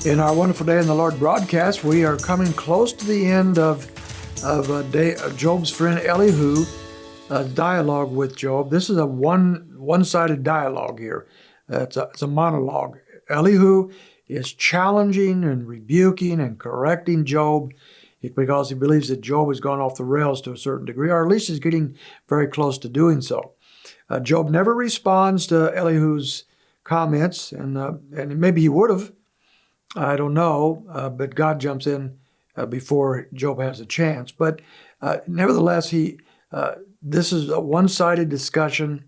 In our Wonderful Day in the Lord broadcast, we are coming close to the end of Job's friend Elihu dialogue with Job. This is a one-sided dialogue here. It's a monologue. Elihu is challenging and rebuking and correcting Job because he believes that Job has gone off the rails to a certain degree, or at least is getting very close to doing so. Job never responds to Elihu's comments, and maybe he would have. I don't know, but God jumps in before Job has a chance. But nevertheless, this is a one-sided discussion.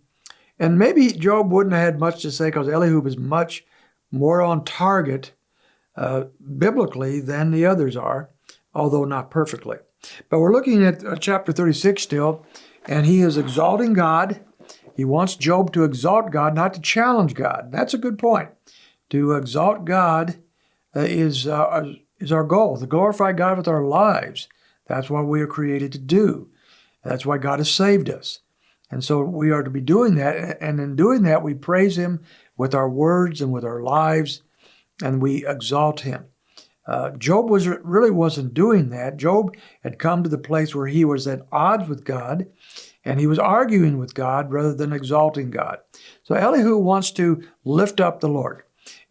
And maybe Job wouldn't have had much to say because Elihu is much more on target biblically than the others are, although not perfectly. But we're looking at chapter 36 still, and he is exalting God. He wants Job to exalt God, not to challenge God. That's a good point. To exalt God is our goal, to glorify God with our lives. That's what we are created to do. That's why God has saved us. And so we are to be doing that, and in doing that, we praise Him with our words and with our lives, and we exalt Him. Job really wasn't doing that. Job had come to the place where he was at odds with God, and he was arguing with God rather than exalting God. So Elihu wants to lift up the Lord.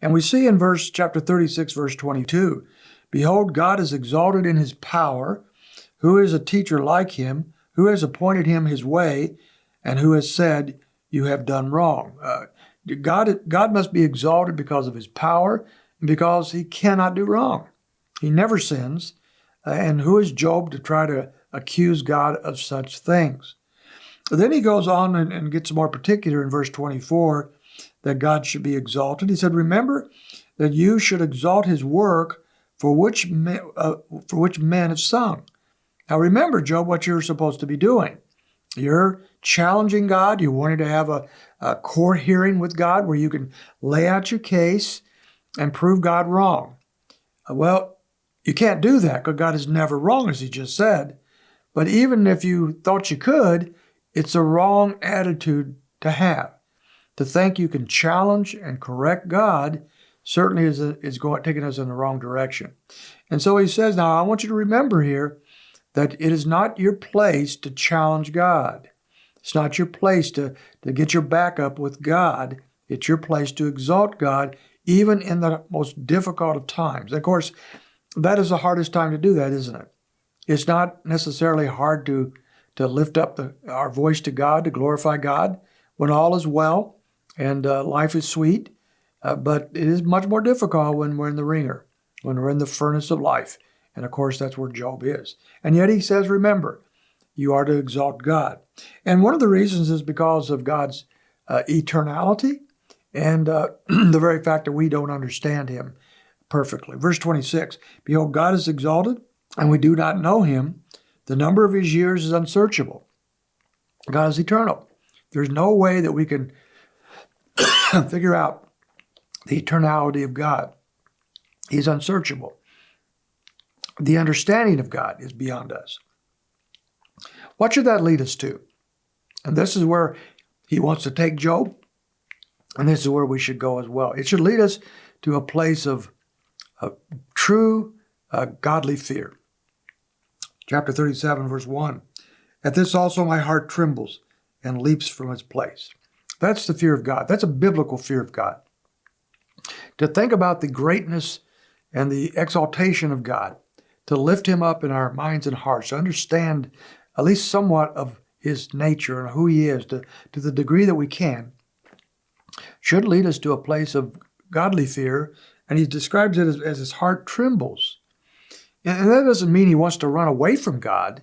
And we see in chapter 36, verse 22, "Behold, God is exalted in His power. Who is a teacher like Him? Who has appointed Him His way? And who has said, you have done wrong?" God must be exalted because of His power and because He cannot do wrong. He never sins. And who is Job to try to accuse God of such things? Then he goes on and gets more particular in verse 24, that God should be exalted. He said, "Remember that you should exalt His work for which men have sung." Now remember, Job, what you're supposed to be doing. You're challenging God. You're wanting to have a court hearing with God where you can lay out your case and prove God wrong. Well, you can't do that because God is never wrong, as He just said. But even if you thought you could, it's a wrong attitude to have. To think you can challenge and correct God certainly is taking us in the wrong direction. And so he says, now I want you to remember here that it is not your place to challenge God. It's not your place to get your back up with God. It's your place to exalt God, even in the most difficult of times. And of course, that is the hardest time to do that, isn't it? It's not necessarily hard to lift up our voice to God, to glorify God, when all is well and life is sweet. But it is much more difficult when we're in the wringer, when we're in the furnace of life. And of course, that's where Job is. And yet he says, remember, you are to exalt God. And one of the reasons is because of God's eternality and the very fact that we don't understand Him perfectly. Verse 26, "Behold, God is exalted, and we do not know Him. The number of His years is unsearchable." God is eternal. There's no way that we can figure out the eternality of God. He's unsearchable. The understanding of God is beyond us. What should that lead us to? And this is where he wants to take Job, and this is where we should go as well. It should lead us to a place of true godly fear. Chapter 37, verse 1, "At this also my heart trembles and leaps from its place." That's the fear of God. That's a biblical fear of God. To think about the greatness and the exaltation of God, to lift Him up in our minds and hearts, to understand at least somewhat of His nature and who He is, to the degree that we can, should lead us to a place of godly fear. And he describes it as his heart trembles. And that doesn't mean he wants to run away from God.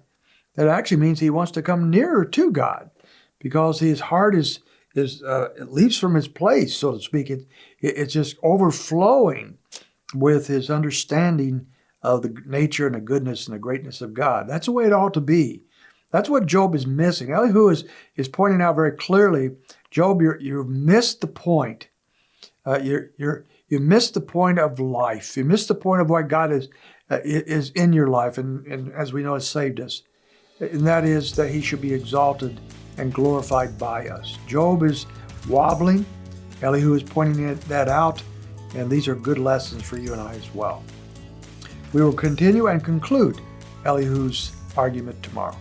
That actually means he wants to come nearer to God, because his heart it leaps from its place, so to speak. It's just overflowing with his understanding of the nature and the goodness and the greatness of God. That's the way it ought to be. That's what Job is missing. Elihu is pointing out very clearly, Job, you've missed the point. You missed the point of life. You missed the point of why God is in your life, and as we know, has saved us. And that is that He should be exalted and glorified by us. Job is wobbling. Elihu is pointing that out. And these are good lessons for you and I as well. We will continue and conclude Elihu's argument tomorrow.